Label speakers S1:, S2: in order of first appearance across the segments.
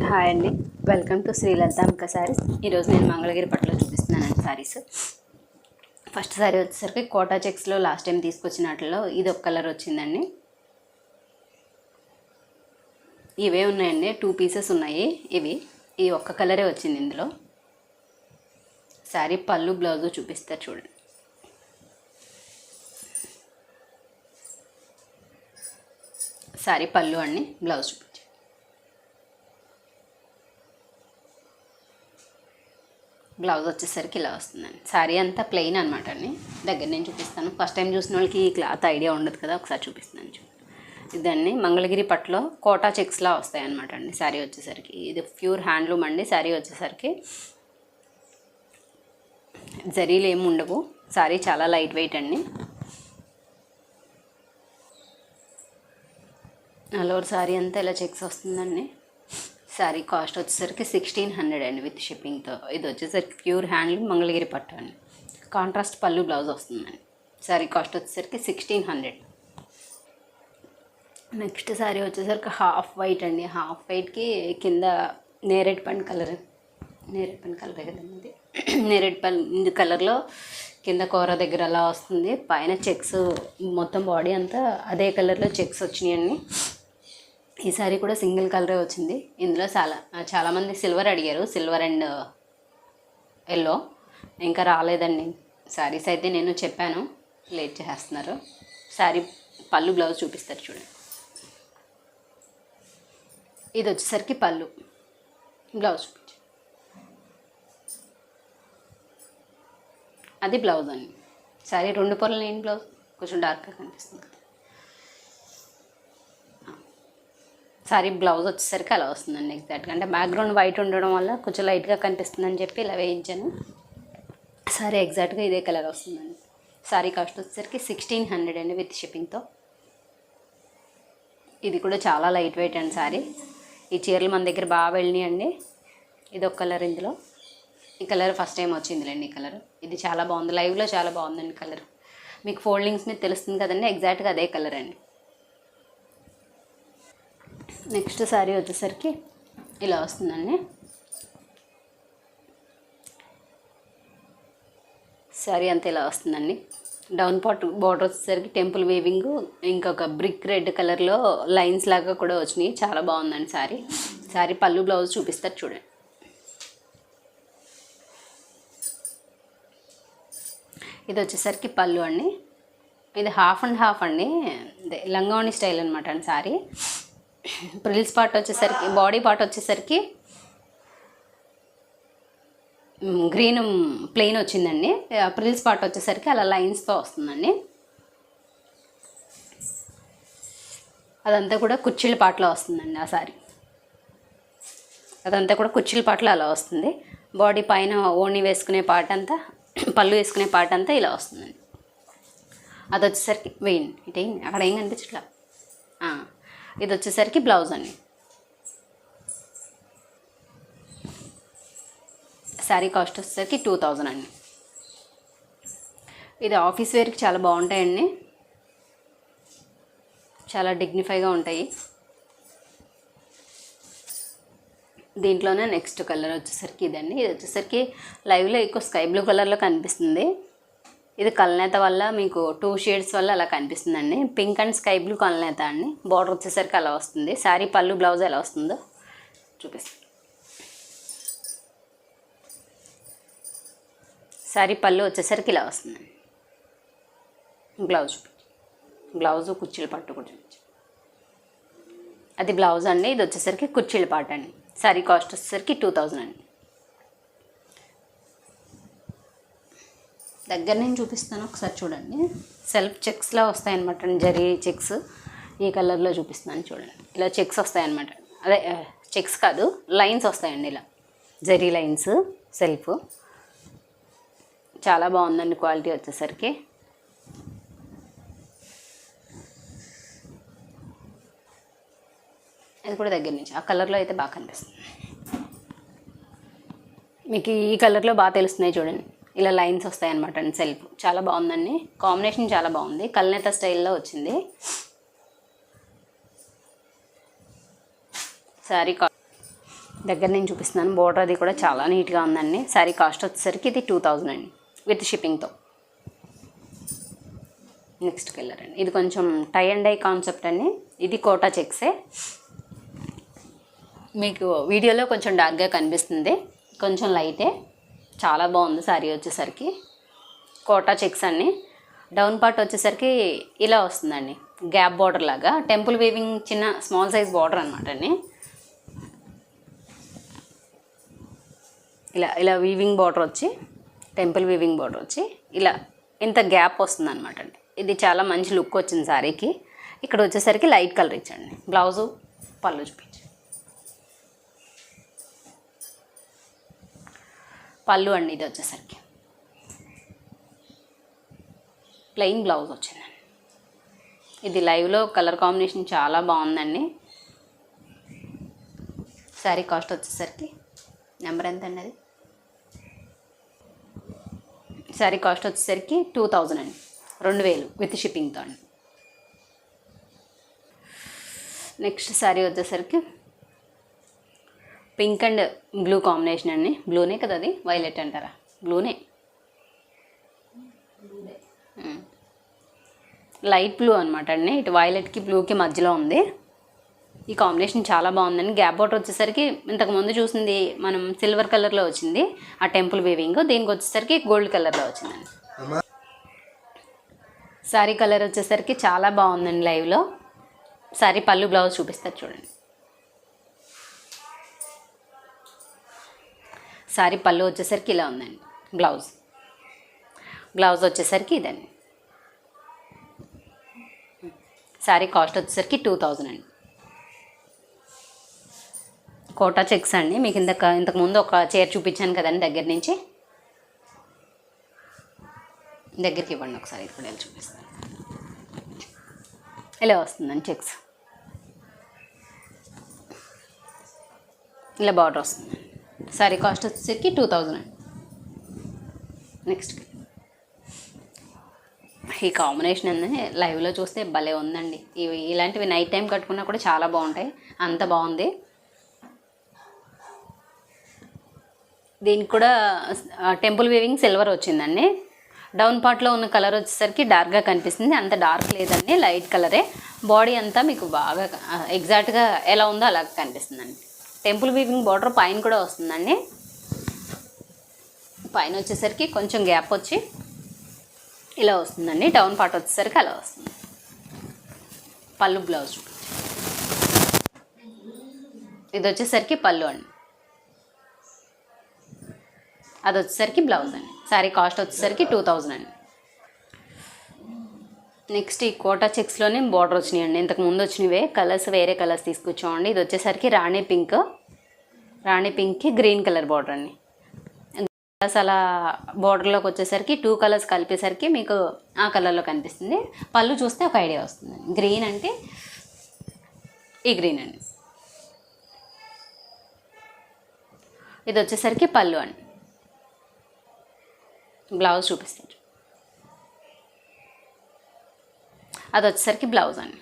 S1: Hi అండి, welcome to Sri Lalitha అంక శారీస్. ఈరోజు నేను మంగళగిరి పట్టులో చూపిస్తున్నానండి శారీస్. ఫస్ట్ శారీ వచ్చేసరికి కోటా చెక్స్లో లాస్ట్ టైం తీసుకొచ్చినట్లో ఇది ఒక కలర్ వచ్చిందండి. ఇవే ఉన్నాయండి, 2 పీసెస్ ఉన్నాయి. ఈ ఒక్క కలరే వచ్చింది ఇందులో. శారీ పళ్ళు బ్లౌజు చూపిస్తారు చూడండి. శారీ పళ్ళు అండి, బ్లౌజ్ చూపించి. బ్లౌజ్ వచ్చేసరికి ఇలా వస్తుందండి. శారీ అంతా ప్లెయిన్ అనమాట అండి. దగ్గర నేను చూపిస్తాను. ఫస్ట్ టైం చూసిన వాళ్ళకి ఈ క్లాత్ ఐడియా ఉండదు కదా, ఒకసారి చూపిస్తున్నాను చూడండి. ఇదండి మంగళగిరి పట్టులో కోటా చెక్స్లా వస్తాయి అనమాట అండి. శారీ వచ్చేసరికి ఇది ప్యూర్ హ్యాండ్లూమ్ అండి. శారీ వచ్చేసరికి జరీలు ఏమి ఉండవు. శారీ చాలా లైట్ వెయిట్ అండి. అలోర్ శారీ అంతా ఇలా చెక్స్ వస్తుందండి. శారీ కాస్ట్ వచ్చేసరికి 1600 అండి విత్ షిప్పింగ్తో. ఇది వచ్చేసరికి ప్యూర్ హ్యాండ్లూమ్ మంగళగిరి పట్టు అండి. కాంట్రాస్ట్ పళ్ళు బ్లౌజ్ వస్తుందండి. శారీ కాస్ట్ వచ్చేసరికి 1600. నెక్స్ట్ శారీ వచ్చేసరికి హాఫ్ వైట్ అండి. హాఫ్ వైట్కి కింద నేరేడ్ పండు కలరే కదండి. నేరేడ్ పండు కలర్లో కింద కూర దగ్గర అలా వస్తుంది. పైన చెక్స్ మొత్తం బాడీ అంతా అదే కలర్లో చెక్స్ వచ్చినాయండి. ఈ సారీ కూడా సింగిల్ కలరే వచ్చింది. ఇందులో చాలామంది సిల్వర్ అడిగారు, సిల్వర్ అండ్ ఎల్లో. ఇంకా రాలేదండి శారీస్ అయితే. నేను చెప్పాను, లేట్ చేస్తున్నారు. శారీ పళ్ళు బ్లౌజ్ చూపిస్తారు చూడండి. ఇది వచ్చేసరికి పళ్ళు, బ్లౌజ్ చూపించు. అది బ్లౌజ్ అండి. శారీ 2 పొరలు లేని బ్లౌజ్, కొంచెం డార్క్గా కనిపిస్తుంది కదా. శారీ బ్లౌజ్ వచ్చేసరికి అలా వస్తుందండి ఎగ్జాక్ట్గా. అంటే బ్యాక్గ్రౌండ్ వైట్ ఉండడం వల్ల కొంచెం లైట్గా కనిపిస్తుందని చెప్పి ఇలా వేయించాను. శారీ ఎగ్జాక్ట్గా ఇదే కలర్ వస్తుందండి. శారీ కాస్ట్ వచ్చేసరికి 1600 అండి విత్ షిప్పింగ్తో. ఇది కూడా చాలా లైట్ వెయిట్ అండి శారీ. ఈ చీరలు మన దగ్గర బాగా వెళ్ళినాయి అండి. ఇది ఒక కలర్. ఇందులో ఈ కలర్ ఫస్ట్ టైం వచ్చిందిలేండి. ఈ కలర్ ఇది చాలా బాగుంది, లైవ్లో చాలా బాగుందండి కలర్. మీకు ఫోల్డింగ్స్ మీద తెలుస్తుంది కదండి, ఎగ్జాక్ట్గా అదే కలర్ అండి. నెక్స్ట్ శారీ వచ్చేసరికి ఇలా వస్తుందండి. శారీ అంతా ఇలా వస్తుందండి. డౌన్ పార్ట్ బార్డర్ వచ్చేసరికి టెంపుల్ వీవింగ్, ఇంకొక బ్రిక్ రెడ్ కలర్లో లైన్స్ లాగా కూడా వచ్చినాయి. చాలా బాగుందండి శారీ. శారీ పళ్ళు బ్లౌజ్ చూపిస్తారు చూడండి. ఇది వచ్చేసరికి పళ్ళు అండి. ఇది హాఫ్ అండ్ హాఫ్ అండి, లంగావణి స్టైల్ అనమాట అండి శారీ. ప్రిల్స్ పార్ట్ వచ్చేసరికి, బాడీ పార్ట్ వచ్చేసరికి గ్రీన్ ప్లెయిన్ వచ్చిందండి. ప్రిల్స్ పార్ట్ వచ్చేసరికి అలా లైన్స్తో వస్తుందండి. అదంతా కూడా కుర్చీల పాటలో వస్తుందండి ఆ శారీ. అదంతా కూడా కుర్చీల పాటలో అలా వస్తుంది. బాడీ పైన ఓణి వేసుకునే పార్ట్ అంతా, పళ్ళు వేసుకునే పార్ట్ అంతా ఇలా వస్తుందండి. అది వచ్చేసరికి వెయిన్ ఇటే అక్కడ ఏం కనిపించట్లా. ఇది వచ్చేసరికి బ్లౌజ్ అండి. శారీ కాస్ట్ వచ్చేసరికి 2000 అండి. ఇది ఆఫీస్ వేర్కి చాలా బాగుంటాయండి, చాలా డిగ్నిఫైగా ఉంటాయి. దీంట్లోనే నెక్స్ట్ కలర్ వచ్చేసరికి ఇదండి. ఇది వచ్చేసరికి లైవ్లో ఎక్కువ స్కై బ్లూ కలర్లో కనిపిస్తుంది. ఇది కలనేత వల్ల మీకు 2 షేడ్స్ వల్ల అలా కనిపిస్తుందండి. పింక్ అండ్ స్కై బ్లూ కలనేత అండి. బార్డర్ వచ్చేసరికి అలా వస్తుంది. శారీ పళ్ళు బ్లౌజ్ ఎలా వస్తుందో చూపిస్తాను. శారీ పళ్ళు వచ్చేసరికి ఇలా వస్తుందండి. బ్లౌజు కుర్చీల పట్టు కూడా చూపించు. అది బ్లౌజ్ అండి. ఇది వచ్చేసరికి కుర్చీల పాట అండి. శారీ కాస్ట్ వచ్చేసరికి 2000 అండి. దగ్గర నేను చూపిస్తాను, ఒకసారి చూడండి. సెల్ఫ్ చెక్స్లా వస్తాయన్నమాట అండి, జరీ చెక్స్. ఈ కలర్లో చూపిస్తున్నాను చూడండి. ఇలా చెక్స్ వస్తాయన్నమాట. అదే చెక్స్ కాదు, లైన్స్ వస్తాయండి, ఇలా జరీ లైన్స్. సెల్ఫ్ చాలా బాగుందండి క్వాలిటీ వచ్చేసరికి. ఇది కూడా దగ్గర నుంచి ఆ కలర్లో అయితే బాగా కనిపిస్తుంది. మీకు ఈ కలర్లో బాగా తెలుస్తున్నాయి చూడండి. ఇలా లైన్స్ వస్తాయన్నమాట అండి. సెల్ఫ్ చాలా బాగుందండి, కాంబినేషన్ చాలా బాగుంది. కల్నేత స్టైల్లో వచ్చింది శారీ. దగ్గర నేను చూపిస్తున్నాను. బోర్డర్ అది కూడా చాలా నీట్గా ఉందండి. శారీ కాస్ట్ వచ్చేసరికి ఇది 2000 అండి విత్ షిప్పింగ్తో. నెక్స్ట్ కలర్ అండి, ఇది కొంచెం టై అండ్ డై కాన్సెప్ట్ అండి. ఇది కోటా చెక్సే, మీకు వీడియోలో కొంచెం డార్క్గా కనిపిస్తుంది, కొంచెం లైటే. చాలా బాగుంది శారీ వచ్చేసరికి. కోటా చెక్స్ అండి. డౌన్ పార్ట్ వచ్చేసరికి ఇలా వస్తుందండి, గ్యాప్ బార్డర్ లాగా. టెంపుల్ వీవింగ్ చిన్న స్మాల్ సైజ్ బార్డర్ అనమాట అండి. ఇలా ఇలా వీవింగ్ బార్డర్ వచ్చి, టెంపుల్ వీవింగ్ బార్డర్ వచ్చి ఇలా ఇంత గ్యాప్ వస్తుంది అనమాట అండి. ఇది చాలా మంచి లుక్ వచ్చింది శారీకి. ఇక్కడ వచ్చేసరికి లైట్ కలర్ ఇచ్చండి. బ్లౌజు పళ్ళు చూపించండి. పళ్ళు అండి ఇది వచ్చేసరికి ప్లెయిన్ బ్లౌజ్ వచ్చిందండి. ఇది లైవ్లో కలర్ కాంబినేషన్ చాలా బాగుందండి. శారీ కాస్ట్ వచ్చేసరికి నెంబర్ ఎంత అండి, అది శారీ కాస్ట్ వచ్చేసరికి 2000 అండి, 2000 విత్ షిప్పింగ్తో అండి. నెక్స్ట్ శారీ వచ్చేసరికి పింక్ అండ్ బ్లూ కాంబినేషన్ అండి. బ్లూనే కదా అది, వైలెట్ అంటారా? బ్లూనే, లైట్ బ్లూ అనమాట అండి. ఇటు వైలెట్కి బ్లూకి మధ్యలో ఉంది. ఈ కాంబినేషన్ చాలా బాగుందండి. గ్యాప్ బార్డర్ వచ్చేసరికి ఇంతకుముందు చూసింది మనం సిల్వర్ కలర్లో వచ్చింది ఆ టెంపుల్ వీవింగ్, దీనికి వచ్చేసరికి గోల్డ్ కలర్లో వచ్చిందండి. శారీ కలర్ వచ్చేసరికి చాలా బాగుందండి లైవ్లో. శారీ పళ్ళు బ్లౌజ్ చూపిస్తారు చూడండి. శారీ పళ్ళు వచ్చేసరికి ఇలా ఉందండి. బ్లౌజ్ వచ్చేసరికి ఇదండి. శారీ కాస్ట్ వచ్చేసరికి 2000 అండి. కోటా చెక్స్ అండి. మీకు ఇంతకుముందు ఒక చీర చూపించాను కదండి దగ్గర నుంచి. దగ్గరికి ఇవ్వండి ఒకసారి, ఇప్పుడు వెళ్ళి చూపిస్తాను. ఇలా వస్తుందండి చెక్స్, ఇలా బార్డర్ వస్తుందండి. శారీ కాస్ట్ వచ్చేసరికి 2000 అండి. నెక్స్ట్ ఈ కాంబినేషన్ అనేది లైవ్లో చూస్తే భలే ఉందండి. ఇలాంటివి నైట్ టైం కట్టుకున్నా కూడా చాలా బాగుంటాయి, అంత బాగుంది. దీనికి కూడా టెంపుల్ వీవింగ్ సిల్వర్ వచ్చిందండి. డౌన్ పార్ట్లో ఉన్న కలర్ వచ్చేసరికి డార్క్గా కనిపిస్తుంది, అంత డార్క్ లేదండి, లైట్ కలరే. బాడీ అంతా మీకు బాగా ఎగ్జాక్ట్గా ఎలా ఉందో అలా కనిపిస్తుందండి. టెంపుల్ వీవింగ్ బార్డర్ పైన కూడా వస్తుందండి. పైన వచ్చేసరికి కొంచెం గ్యాప్ వచ్చి ఇలా వస్తుందండి. డౌన్ పార్ట్ వచ్చేసరికి అలా వస్తుంది. పళ్ళు బ్లౌజ్ ఇది వచ్చేసరికి పళ్ళు అండి, అది వచ్చేసరికి బ్లౌజ్ అండి. శారీ కాస్ట్ వచ్చేసరికి 2000 అండి. నెక్స్ట్ ఈ కోటా చెక్స్లోనే బార్డర్ వచ్చినాయండి. ఇంతకు ముందు వచ్చినవే కలర్స్, వేరే కలర్స్ తీసుకొచ్చామండి. ఇది వచ్చేసరికి రాణి పింక్కి గ్రీన్ కలర్ బార్డర్ అండి. కలర్స్ అలా బార్డర్లోకి వచ్చేసరికి 2 కలర్స్ కలిపేసరికి మీకు ఆ కలర్లో కనిపిస్తుంది. పళ్ళు చూస్తే ఒక ఐడియా వస్తుంది. గ్రీన్ అంటే ఈ గ్రీన్ అండి. ఇది వచ్చేసరికి పళ్ళు అండి. బ్లౌజ్ చూపిస్తారు, అది వచ్చేసరికి బ్లౌజ్ అండి.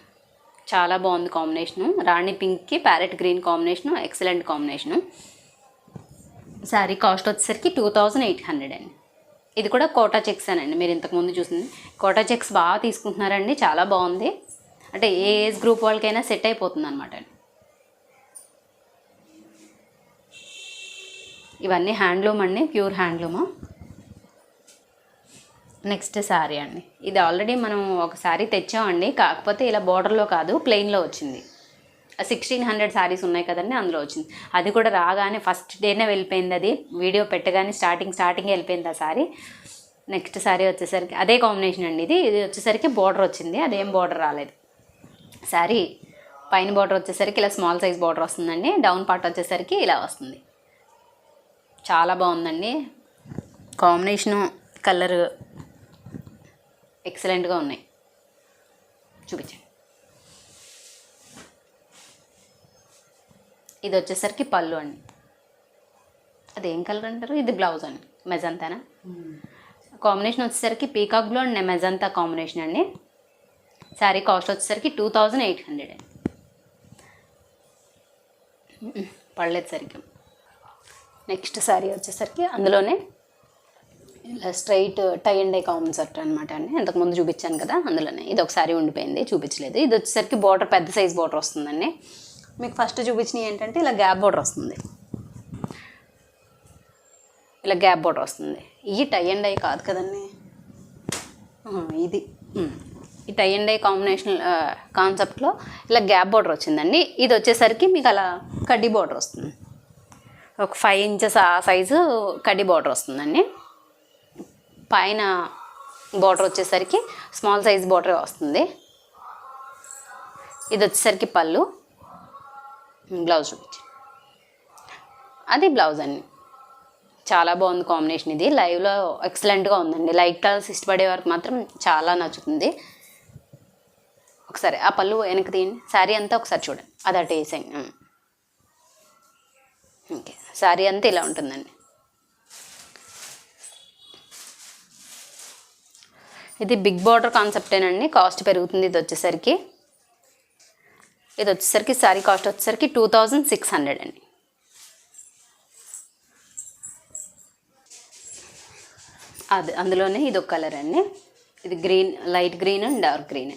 S1: చాలా బాగుంది కాంబినేషను. రాణి పింక్కి parrot green combination, excellent combination. Sari cost వచ్చేసరికి 2800 అండి. ఇది కూడా కోటా చెక్స్ అనండి. మీరు ఇంతకుముందు చూసింది కోటా చెక్స్ బాగా తీసుకుంటున్నారండి, చాలా బాగుంది. అంటే ఏ ఏజ్ గ్రూప్ వాళ్ళకైనా సెట్ అయిపోతుంది అనమాట. ఇవన్నీ హ్యాండ్లూమ్ అండి, ప్యూర్ హ్యాండ్లూము. నెక్స్ట్ శారీ అండి. ఇది ఆల్రెడీ మనం ఒక శారీ తెచ్చామండి, కాకపోతే ఇలా బార్డర్లో కాదు, ప్లెయిన్లో వచ్చింది. 1600 శారీస్ ఉన్నాయి కదండి, అందులో వచ్చింది. అది కూడా రాగానే ఫస్ట్ డేనే వెళ్ళిపోయింది. అది వీడియో పెట్టగానే స్టార్టింగ్ వెళ్ళిపోయింది ఆ శారీ. నెక్స్ట్ శారీ వచ్చేసరికి అదే కాంబినేషన్ అండి. ఇది వచ్చేసరికి బార్డర్ వచ్చింది, అదేం బార్డర్ రాలేదు. శారీ పైన బార్డర్ వచ్చేసరికి ఇలా స్మాల్ సైజ్ బార్డర్ వస్తుందండి. డౌన్ పార్ట్ వచ్చేసరికి ఇలా వస్తుంది. చాలా బాగుందండి కాంబినేషను, కలర్ ఎక్సలెంట్గా ఉన్నాయి. చూపించండి. ఇది వచ్చేసరికి పళ్ళు అండి. అదేం కలర్ అంటారు? ఇది బ్లౌజ్ అండి, మెజంతానా కాంబినేషన్ వచ్చేసరికి peacock blue and magenta combination అండి. శారీ కాస్ట్ వచ్చేసరికి 2800 అండి. పడలేదు సరిగ్గా. నెక్స్ట్ శారీ వచ్చేసరికి అందులోనే ఇలా straight tie and dye concept అనమాట అండి. ఇంతకుముందు చూపించాను కదా, అందులోనే ఇది ఒకసారి ఉండిపోయింది, చూపించలేదు. ఇది వచ్చేసరికి బార్డర్ పెద్ద సైజ్ బార్డర్ వస్తుందండి. మీకు ఫస్ట్ చూపించినవి ఏంటంటే ఇలా గ్యాప్ బార్డర్ వస్తుంది, ఇలా గ్యాప్ బార్డర్ వస్తుంది. ఈ టై అండ్ డై కాదు కదండి, ఇది ఈ టై అండ్ డై కాంబినేషన్ కాన్సెప్ట్లో ఇలా గ్యాప్ బార్డర్ వచ్చిందండి. ఇది వచ్చేసరికి మీకు అలా కడ్డీ బార్డర్ వస్తుంది, ఒక 5 ఇంచెస్ ఆ సైజు కడ్డీ బార్డర్ వస్తుందండి. పైన బార్డర్ వచ్చేసరికి స్మాల్ సైజ్ బార్డర్ వస్తుంది. ఇది వచ్చేసరికి పళ్ళు, బ్లౌజ్ చూపించి అది బ్లౌజ్ అండి. చాలా బాగుంది కాంబినేషన్. ఇది లైవ్లో ఎక్సలెంట్గా ఉందండి. లైట్ కలర్స్ ఇష్టపడే వారికి మాత్రం చాలా నచ్చుతుంది. ఒకసారి ఆ పళ్ళు వెనక్కి తీయండి, శారీ అంతా ఒకసారి చూడండి, అది అటు వేసేయండి. ఓకే, శారీ అంతా ఇలా ఉంటుందండి. ఇది బిగ్ బార్డర్ కాన్సెప్టేనండి. కాస్ట్ పెరుగుతుంది. ఇది వచ్చేసరికి శారీ కాస్ట్ వచ్చేసరికి 2600 అండి. అందులోనే ఇది ఒక కలర్ అండి. ఇది green, light green and dark green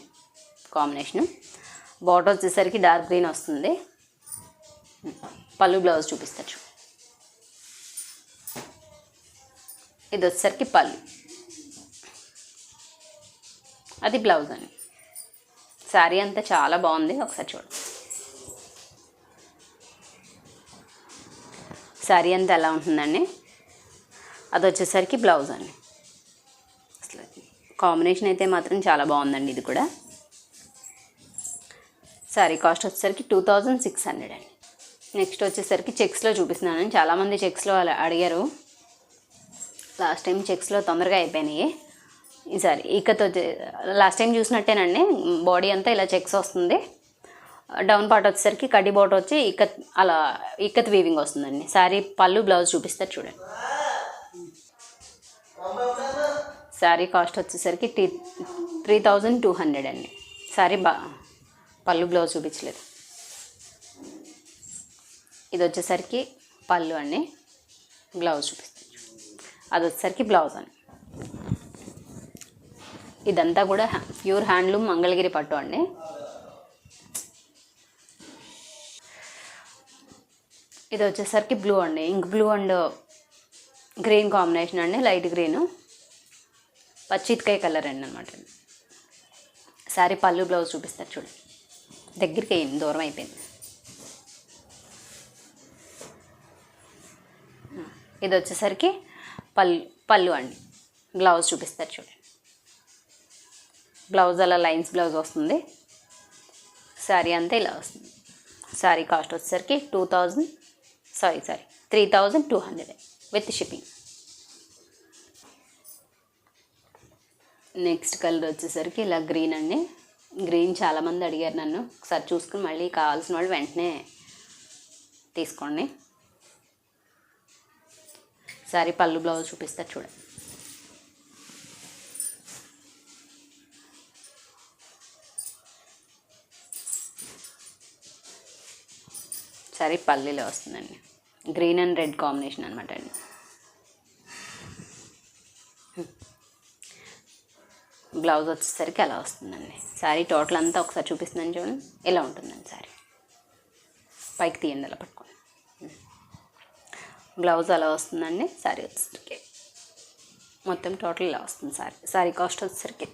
S1: combination. Border వచ్చేసరికి డార్క్ గ్రీన్ వస్తుంది. పళ్ళు బ్లౌజ్ చూపిస్తారు. ఇది వచ్చేసరికి పళ్ళు, అది బ్లౌజ్ అండి. శారీ అంతా చాలా బాగుంది, ఒకసారి చూడండి. శారీ అంతా ఎలా ఉంటుందండి, అది వచ్చేసరికి బ్లౌజ్ అండి. అసలు కాంబినేషన్ అయితే మాత్రం చాలా బాగుందండి. ఇది కూడా శారీ కాస్ట్ వచ్చేసరికి 2600 అండి. నెక్స్ట్ వచ్చేసరికి చెక్స్లో చూపిస్తున్నాను. చాలామంది చెక్స్లో అడిగారు. లాస్ట్ టైం చెక్స్లో తొందరగా అయిపోయినాయి. ఈసారి ఇక్కత్ వచ్చే లాస్ట్ టైం చూసినట్టేనండి. బాడీ అంతా ఇలా చెక్స్ వస్తుంది. డౌన్ పార్ట్ వచ్చేసరికి కడ్డీ బార్డర్ వచ్చి ఇక్కత్ వీవింగ్ వస్తుందండి. శారీ పళ్ళు బ్లౌజ్ చూపిస్తారు చూడండి. శారీ కాస్ట్ వచ్చేసరికి 3200 అండి. శారీ పళ్ళు బ్లౌజ్ చూపించలేదు. ఇది వచ్చేసరికి పళ్ళు అండి, బ్లౌజ్ చూపిస్తారు. అది వచ్చేసరికి బ్లౌజ్ అండి. ఇదంతా కూడా ప్యూర్ హ్యాండ్లూమ్ మంగళగిరి పట్టు అండి. ఇది వచ్చేసరికి బ్లూ అండి, ink blue and green combination అండి. లైట్ గ్రీను, పచ్చితికాయ కలర్ అండి అనమాట. శారీ పళ్ళు బ్లౌజ్ చూపిస్తారు చూడండి. దగ్గరికి అయ్యింది, దూరం అయిపోయింది. ఇది వచ్చేసరికి పళ్ళు అండి, బ్లౌజ్ చూపిస్తారు చూడండి. బ్లౌజ్ అలా లైన్స్ బ్లౌజ్ వస్తుంది. శారీ అంతా ఇలా వస్తుంది. శారీ కాస్ట్ వచ్చేసరికి 3200 విత్ షిప్పింగ్. నెక్స్ట్ కలర్ వచ్చేసరికి ఇలా గ్రీన్ అండి. గ్రీన్ చాలామంది అడిగారు నన్ను. ఒకసారి చూసుకుని మళ్ళీ కావాల్సిన వాళ్ళు వెంటనే తీసుకోండి. శారీ పళ్ళు బ్లౌజ్ చూపిస్తారు చూడండి. శారీ పల్లీలో వస్తుందండి. గ్రీన్ అండ్ రెడ్ కాంబినేషన్ అనమాట అండి. బ్లౌజ్ వచ్చేసరికి అలా వస్తుందండి. శారీ టోటల్ అంతా ఒకసారి చూపిస్తున్నాను చూడండి. ఇలా ఉంటుందండి శారీ. పైకి తీయండి, అలా పట్టుకోండి. బ్లౌజ్ అలా వస్తుందండి. శారీ వచ్చేసరికి మొత్తం టోటల్ ఇలా వస్తుంది. శారీ కాస్ట్ వచ్చేసరికి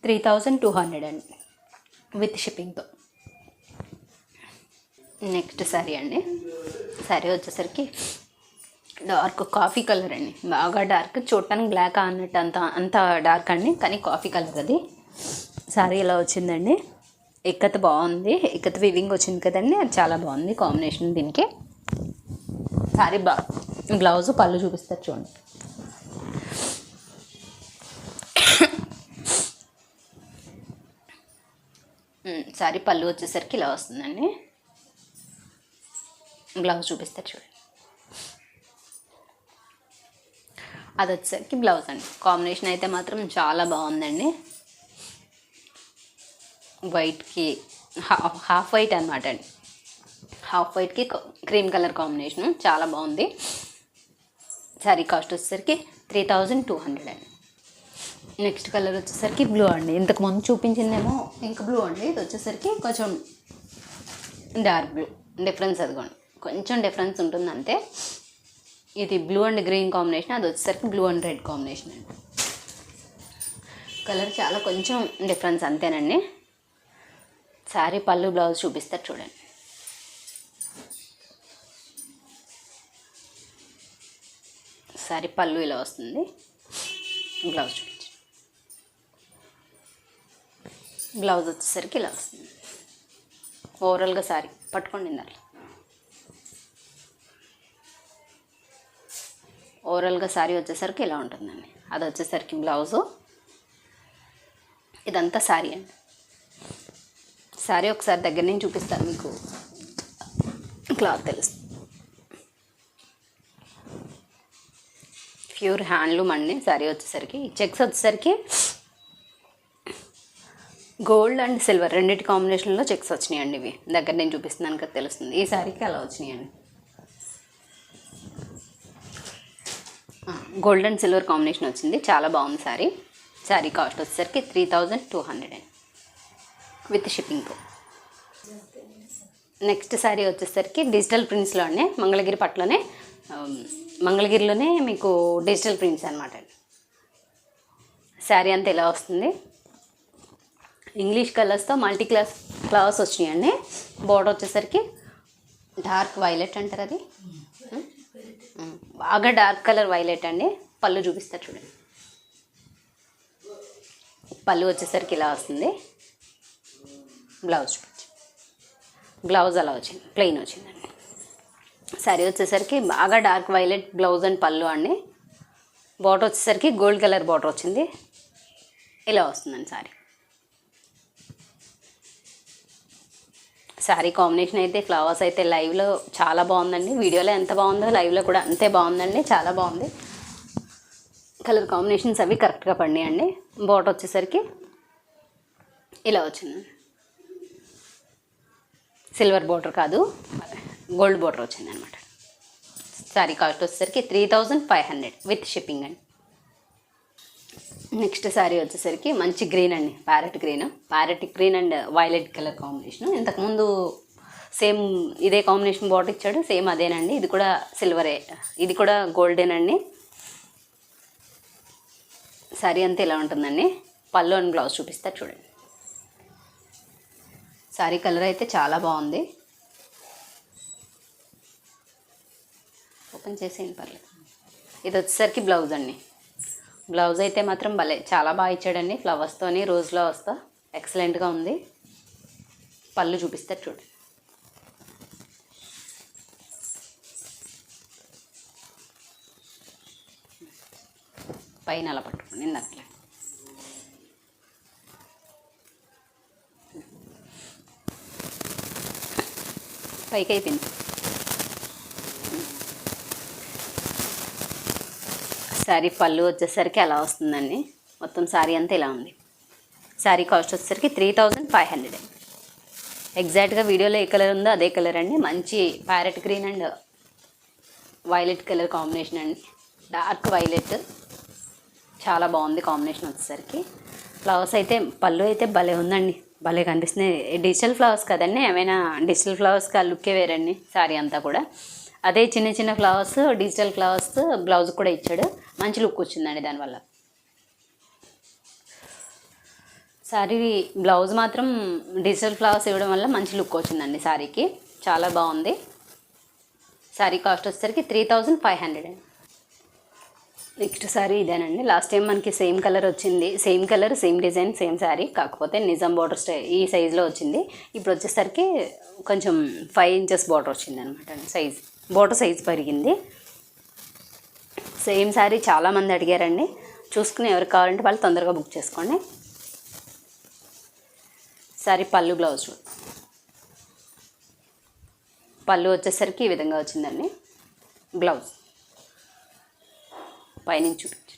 S1: 3200 అండి విత్ షిప్పింగ్తో. నెక్స్ట్ శారీ అండి. శారీ వచ్చేసరికి డార్క్ కాఫీ కలర్ అండి. బాగా డార్క్, చూడటానికి బ్లాక్ అన్నట్టు అంత డార్క్ అండి, కానీ కాఫీ కలర్ అది. శారీ ఇలా వచ్చిందండి. ఇక్కత్ బాగుంది, ఇక్కత్ వీవింగ్ వచ్చింది కదండి, అది చాలా బాగుంది కాంబినేషన్ దీనికి. శారీ బ్లౌజ్ పళ్ళు చూపిస్తారు చూడండి. శారీ పళ్ళు వచ్చేసరికి ఇలా వస్తుందండి. బ్లౌజ్ చూపిస్తారు చూడండి. అది వచ్చేసరికి బ్లౌజ్ అండి. కాంబినేషన్ అయితే మాత్రం చాలా బాగుందండి. వైట్కి హాఫ్ వైట్ అనమాట అండి. హాఫ్ వైట్కి క్రీమ్ కలర్ కాంబినేషను చాలా బాగుంది. శారీ కాస్ట్ వచ్చేసరికి 3200 అండి. నెక్స్ట్ కలర్ వచ్చేసరికి బ్లూ అండి. ఇంతకుముందు చూపించిందేమో ఇంక బ్లూ అండి. ఇది వచ్చేసరికి కొంచెం డార్క్ బ్లూ. డిఫరెన్స్ అదిగోండి, కొంచెం డిఫరెన్స్ ఉంటుంది అంతే. ఇది బ్లూ అండ్ గ్రీన్ కాంబినేషన్, అది వచ్చేసరికి బ్లూ అండ్ రెడ్ కాంబినేషన్ అండి. కలర్ చాలా కొంచెం డిఫరెన్స్ అంతేనండి. శారీ పళ్ళు బ్లౌజ్ చూపిస్తారు చూడండి. శారీ పళ్ళు ఇలా వస్తుంది, బ్లౌజ్ చూపించండి. బ్లౌజ్ వచ్చేసరికి ఇలా వస్తుంది. ఓవరాల్గా శారీ పట్టుకోండి ఇందాక. ఓవరాల్గా శారీ వచ్చేసరికి ఇలా ఉంటుందండి. అది వచ్చేసరికి బ్లౌజు, ఇదంతా శారీ అండి. శారీ ఒకసారి దగ్గర నుంచి చూపిస్తాను మీకు, క్లాత్ తెలుస్తుంది. ప్యూర్ హ్యాండ్లూమ్ అండి. శారీ వచ్చేసరికి చెక్స్ వచ్చేసరికి గోల్డ్ అండ్ సిల్వర్ రెండింటి కాంబినేషన్లో చెక్స్ వచ్చినాయండి. ఇవి దగ్గర నేను చూపిస్తున్నాను కదా తెలుస్తుంది. ఈ శారీకి అలా వచ్చినాయండి. గోల్డ్ అండ్ సిల్వర్ కాంబినేషన్ వచ్చింది, చాలా బాగుంది శారీ. శారీ కాస్ట్ వచ్చేసరికి 3200 విత్ షిప్పింగ్తో. నెక్స్ట్ శారీ వచ్చేసరికి డిజిటల్ ప్రింట్స్లోనే మంగళగిరి పట్టులోనే, మంగళగిరిలోనే మీకు డిజిటల్ ప్రింట్స్ అనమాట అండి. శారీ అంతా ఇలా వస్తుంది. ఇంగ్లీష్ కలర్స్తో మల్టీ ఫ్లవర్స్ వచ్చినాయండి. బోర్డర్ వచ్చేసరికి డార్క్ వైలెట్ అంటారు, అది బాగా డార్క్ కలర్ వైలెట్ అండి. పళ్ళు చూపిస్తారు చూడండి. పళ్ళు వచ్చేసరికి ఇలా వస్తుంది. బ్లౌజ్ చూపించి, బ్లౌజ్ అలా వచ్చింది, ప్లెయిన్ వచ్చిందండి. శారీ వచ్చేసరికి బాగా డార్క్ వైలెట్ బ్లౌజ్ అండ్ పళ్ళు అండి. బార్డర్ వచ్చేసరికి గోల్డ్ కలర్ బార్డర్ వచ్చింది, ఇలా వస్తుందండి శారీ. శారీ కాంబినేషన్ అయితే ఫ్లవర్స్ అయితే లైవ్లో చాలా బాగుందండి. వీడియోలో ఎంత బాగుందో లైవ్లో కూడా అంతే బాగుందండి, చాలా బాగుంది. కలర్ కాంబినేషన్స్ అవి కరెక్ట్గా పడినాయండి. బార్డర్ వచ్చేసరికి ఇలా వచ్చింది, సిల్వర్ బార్డర్ కాదు గోల్డ్ బార్డర్ వచ్చింది అనమాట. శారీ కాస్ట్ వచ్చేసరికి 3500 విత్ షిప్పింగ్ అండి. నెక్స్ట్ శారీ వచ్చేసరికి మంచి గ్రీన్ అండి, parrot green and violet colour combination. ఇంతకుముందు సేమ్ ఇదే కాంబినేషన్ బార్డర్ ఇచ్చాడు, సేమ్ అదేనండి. ఇది కూడా సిల్వరే, ఇది కూడా గోల్డెన్. శారీ అంతా ఇలా ఉంటుందండి. పళ్ళు అండ్ బ్లౌజ్ చూపిస్తారు చూడండి. శారీ కలర్ అయితే చాలా బాగుంది. ఓపెన్ చేసేయండి పర్లేదు. ఇది వచ్చేసరికి బ్లౌజ్ అండి. బ్లౌజ్ అయితే మాత్రం భలే చాలా బాగా ఇచ్చాడండి, ఫ్లవర్స్తోని రోజ్ ఫ్లవర్స్తో ఎక్సలెంట్గా ఉంది. పళ్ళు చూపిస్తారు చూడండి. పైన అలా పట్టుకోండి అట్లా. పైకి అయిపోయింది. శారీ పళ్ళు వచ్చేసరికి అలా వస్తుందండి. మొత్తం శారీ అంతా ఇలా ఉంది. శారీ కాస్ట్ వచ్చేసరికి 3500. ఎగ్జాక్ట్గా వీడియోలో ఏ కలర్ ఉందో అదే కలర్ అండి. మంచి parrot green and violet colour combination అండి, డార్క్ వైలెట్, చాలా బాగుంది కాంబినేషన్ వచ్చేసరికి. ఫ్లవర్స్ అయితే పళ్ళు అయితే భలే ఉందండి, భలే కనిపిస్తున్నాయి. డిజిటల్ ఫ్లవర్స్ కదండి, ఏమైనా డిజిటల్ ఫ్లవర్స్కి ఆ లుక్కే వేరండి శారీ అంతా కూడా. అదే చిన్న చిన్న ఫ్లవర్స్ డిజిటల్ ఫ్లవర్స్ బ్లౌజ్ కూడా ఇచ్చాడు, మంచి లుక్ వచ్చిందండి దానివల్ల. శారీ బ్లౌజ్ మాత్రం డిజిటల్ ఫ్లవర్స్ ఇవ్వడం వల్ల మంచి లుక్ వచ్చిందండి శారీకి, చాలా బాగుంది. శారీ కాస్ట్ వచ్చేసరికి 3500. నెక్స్ట్ శారీ ఇదేనండి. లాస్ట్ టైం మనకి సేమ్ కలర్ వచ్చింది, same colour same design same sari, కాకపోతే నిజాం బార్డర్ ఈ సైజులో వచ్చింది. ఇప్పుడు వచ్చేసరికి కొంచెం 5 ఇంచెస్ బార్డర్ వచ్చింది అనమాట. సైజ్ బార్డర్ సైజ్ పెరిగింది. సేమ్ శారీ చాలామంది అడిగారండి, చూసుకుని ఎవరికి కావాలంటే వాళ్ళు తొందరగా బుక్ చేసుకోండి. శారీ పళ్ళు బ్లౌజ్, పళ్ళు వచ్చేసరికి ఈ విధంగా వచ్చిందండి. బ్లౌజ్ పైనుంచి చూపించండి.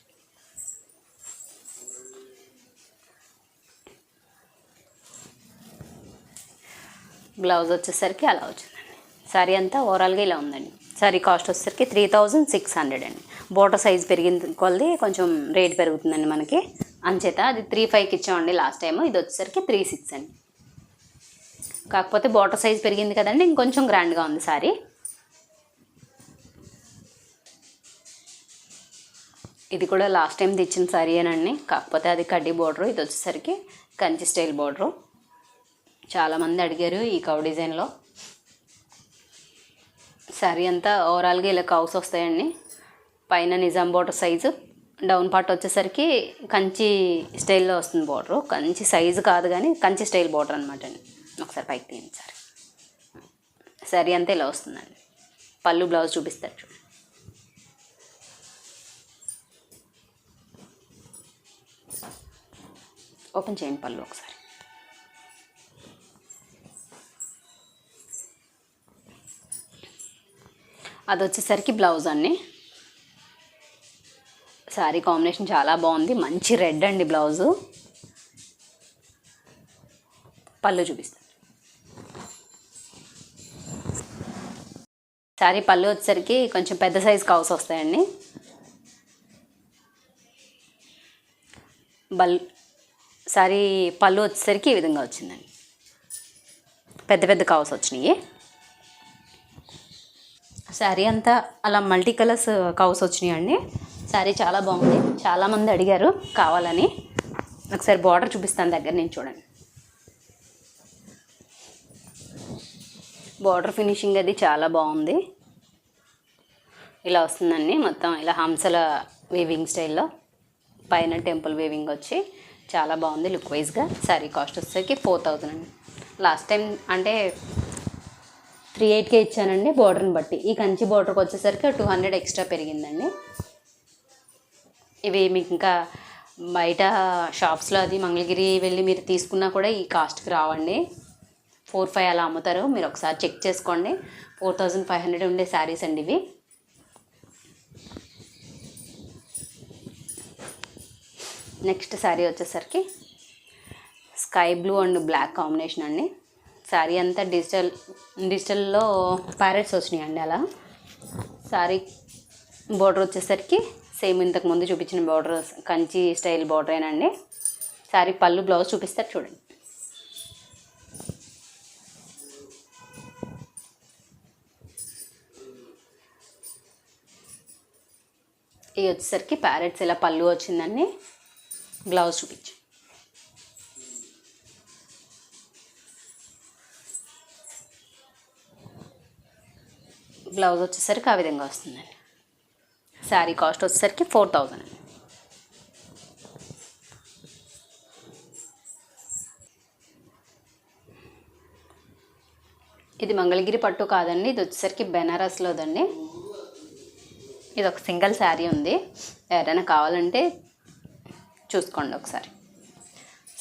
S1: బ్లౌజ్ వచ్చేసరికి అలా వచ్చిందండి. శారీ అంతా ఓవరాల్గా ఇలా ఉందండి. శారీ కాస్ట్ వచ్చేసరికి 3600 అండి. బోర్డర్ సైజ్ పెరిగింది కొలది కొంచెం రేట్ పెరుగుతుందండి మనకి. అంచేత అది 35కి ఇచ్చామండి లాస్ట్ టైము. ఇది వచ్చేసరికి 36 అండి. కాకపోతే బోర్డర్ సైజ్ పెరిగింది కదండి, ఇంకొంచెం గ్రాండ్గా ఉంది శారీ. ఇది కూడా లాస్ట్ టైం తెచ్చిన శారీయేనండి, కాకపోతే అది కడ్డీ బోర్డరు. ఇది వచ్చేసరికి కంచి స్టైల్ బోర్డరు. చాలామంది అడిగారు ఈ కవ్ డిజైన్లో. శారీ అంతా ఓవరాల్గా ఇలా కవ్స్ వస్తాయండి. పైన Nizam border size, down part వచ్చేసరికి కంచి స్టైల్లో వస్తుంది బోర్డరు. కంచి సైజు కాదు కానీ కంచి స్టైల్ బోర్డర్ అనమాట అండి. ఒకసారి పైకి తీయండి సార్. శారీ అంతా ఇలా వస్తుందండి. పళ్ళు బ్లౌజ్ చూపిస్తారు చూడండి. ఓపెన్ చేయండి పళ్ళు ఒకసారి. అది వచ్చేసరికి బ్లౌజ్ అండి. శారీ కాంబినేషన్ చాలా బాగుంది, మంచి రెడ్ అండి బ్లౌజు. పళ్ళు చూపిస్తాను. శారీ పళ్ళు వచ్చేసరికి కొంచెం పెద్ద సైజు కవ్స్ వస్తాయండి. శారీ పళ్ళు వచ్చేసరికి ఈ విధంగా వచ్చిందండి. పెద్ద పెద్ద కవ్స్ వచ్చినాయి. శారీ అంతా అలా మల్టీ కలర్స్ కవ్స్ వచ్చినాయండి. శారీ చాలా బాగుంది, చాలామంది అడిగారు కావాలని. ఒకసారి బార్డర్ చూపిస్తాను దగ్గర నుంచి చూడండి. బార్డర్ ఫినిషింగ్ అది చాలా బాగుంది. ఇలా వస్తుందండి మొత్తం ఇలా హంసల వీవింగ్ స్టైల్లో, పైన టెంపుల్ వీవింగ్ వచ్చి చాలా బాగుంది లుక్ వైజ్గా. శారీ కాస్ట్ వచ్చేసరికి 4000 అండి. లాస్ట్ టైం అంటే 38K ఇచ్చానండి బార్డర్ని బట్టి. ఈ కంచి బార్డర్కి వచ్చేసరికి 200 ఎక్స్ట్రా పెరిగిందండి. ఇవి మీకు ఇంకా బయట షాప్స్లో అది మంగళగిరి వెళ్ళి మీరు తీసుకున్నా కూడా ఈ కాస్ట్కి రావండి. 4-5 అలా అమ్ముతారు. మీరు ఒకసారి చెక్ చేసుకోండి. 4500 ఉండే శారీస్ అండి ఇవి. నెక్స్ట్ శారీ వచ్చేసరికి sky blue and black combination అండి. శారీ అంతా డిజిటల్లో ప్యారెట్స్ వచ్చినాయండి అలా. శారీ బోర్డర్ వచ్చేసరికి సేమ్ ఇంతకుముందు చూపించిన బోర్డర్ కంచి స్టైల్ బోర్డరేనండి. శారీ పళ్ళు బ్లౌజ్ చూపిస్తారు చూడండి. ఇవి వచ్చేసరికి ప్యారెట్స్ ఇలా పళ్ళు వచ్చిందండి. బ్లౌజ్ చూపించు. బ్లౌజ్ వచ్చేసరికి ఆ విధంగా వస్తుందండి. శారీ కాస్ట్ వచ్చేసరికి 4000 అండి. ఇది మంగళగిరి పట్టు కాదండి, ఇది వచ్చేసరికి బెనారస్లోదండి. ఇది ఒక సింగిల్ శారీ ఉంది, ఎవరైనా కావాలంటే చూసుకోండి ఒకసారి.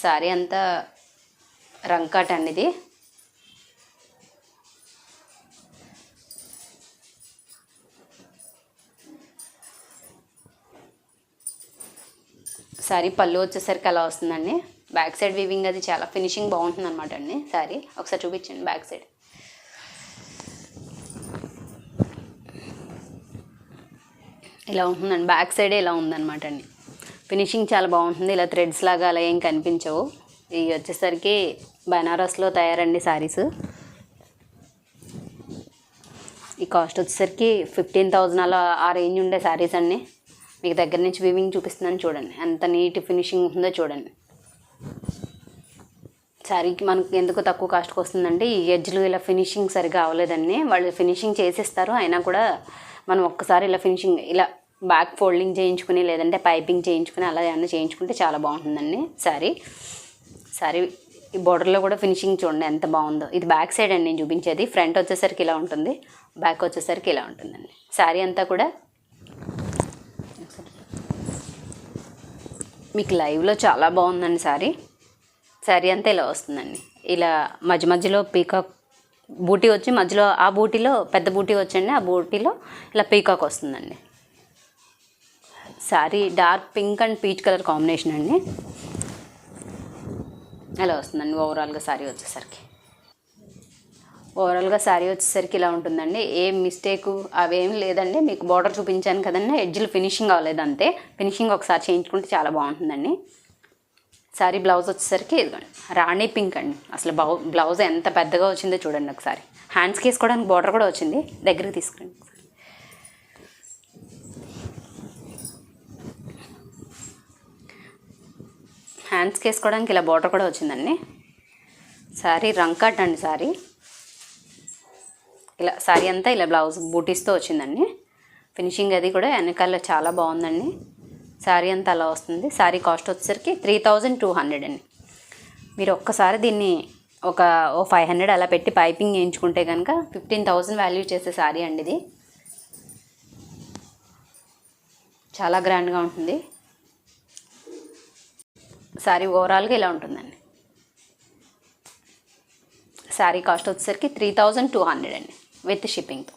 S1: శారీ అంతా రంకాట్ అండి ఇది. శారీ పళ్ళు వచ్చేసరికి అలా వస్తుందండి. బ్యాక్ సైడ్ వీవింగ్ అది చాలా ఫినిషింగ్ బాగుంటుంది అనమాట అండి. శారీ ఒకసారి చూపించండి బ్యాక్ సైడ్. ఇలా ఉంటుందండి, బ్యాక్ సైడే ఇలా ఉందన్నమాట అండి. ఫినిషింగ్ చాలా బాగుంటుంది. ఇలా థ్రెడ్స్ లాగా అలా ఏం కనిపించవు. ఇవి వచ్చేసరికి బనారస్లో తయారండి శారీస్. ఈ కాస్ట్ వచ్చేసరికి 15,000 అలా ఆ రేంజ్ ఉండే శారీస్ అండి. మీకు దగ్గర నుంచి వీవింగ్ చూపిస్తున్నాను చూడండి, ఎంత నీట్ ఫినిషింగ్ ఉంటుందో చూడండి. శారీకి మనకి ఎందుకు తక్కువ కాస్ట్కి వస్తుందంటే ఈ ఎడ్జ్లు ఇలా ఫినిషింగ్ సరిగా అవ్వలేదండి. వాళ్ళు ఫినిషింగ్ చేసిస్తారు, అయినా కూడా మనం ఒక్కసారి ఇలా ఫినిషింగ్ ఇలా బ్యాక్ ఫోల్డింగ్ చేయించుకుని లేదంటే పైపింగ్ చేయించుకుని అలా ఏమన్నా చేయించుకుంటే చాలా బాగుంటుందండి శారీ. ఈ బోర్డర్లో కూడా ఫినిషింగ్ చూడండి ఎంత బాగుందో. ఇది బ్యాక్ సైడ్ అండి నేను చూపించేది. ఫ్రంట్ వచ్చేసరికి ఇలా ఉంటుంది, బ్యాక్ వచ్చేసరికి ఇలా ఉంటుందండి. శారీ అంతా కూడా మీకు లైవ్లో చాలా బాగుందండి శారీ అంతా ఇలా వస్తుందండి. ఇలా మధ్య మధ్యలో పీకాక్ బూటీ వచ్చి మధ్యలో ఆ బూటీలో పెద్ద బూటీ వచ్చండి, ఆ బూటీలో ఇలా పీకాక్ వస్తుందండి. Sari dark pink and peach colour combination అండి. అలా వస్తుందండి ఓవరాల్గా శారీ వచ్చేసరికి. ఓవరాల్గా శారీ వచ్చేసరికి ఇలా ఉంటుందండి. ఏ మిస్టేకు అవేం లేదండి. మీకు బార్డర్ చూపించాను కదండి, ఎడ్జ్లు ఫినిషింగ్ అవ్వలేదు అంతే. ఫినిషింగ్ ఒకసారి చేయించుకుంటే చాలా బాగుంటుందండి. శారీ బ్లౌజ్ వచ్చేసరికి ఇదిగోండి రాణి పింక్ అండి. అసలు బ్లౌజ్ ఎంత పెద్దగా వచ్చిందో చూడండి ఒకసారి. హ్యాండ్స్కి వేసుకోవడానికి బార్డర్ కూడా వచ్చింది. దగ్గరికి తీసుకురండి. హ్యాండ్స్కి వేసుకోవడానికి ఇలా బార్డర్ కూడా వచ్చిందండి. శారీ రంకట్ అండి. శారీ ఇలా శారీ అంతా ఇలా బ్లౌజ్ బూటీస్తో వచ్చిందండి. ఫినిషింగ్ అది కూడా వెనకాల చాలా బాగుందండి. శారీ అంతా అలా వస్తుంది. శారీ కాస్ట్ వచ్చేసరికి 3200 అండి. మీరు ఒక్కసారి దీన్ని ఒక 500 అలా పెట్టి పైపింగ్ వేయించుకుంటే కనుక 15,000 వాల్యూ చేసే శారీ అండి ఇది. చాలా గ్రాండ్గా ఉంటుంది. శారీ ఓవరాల్గా ఇలా ఉంటుందండి. శారీ కాస్ట్ వచ్చేసరికి 3200 అండి విత్ షిప్పింగ్తో.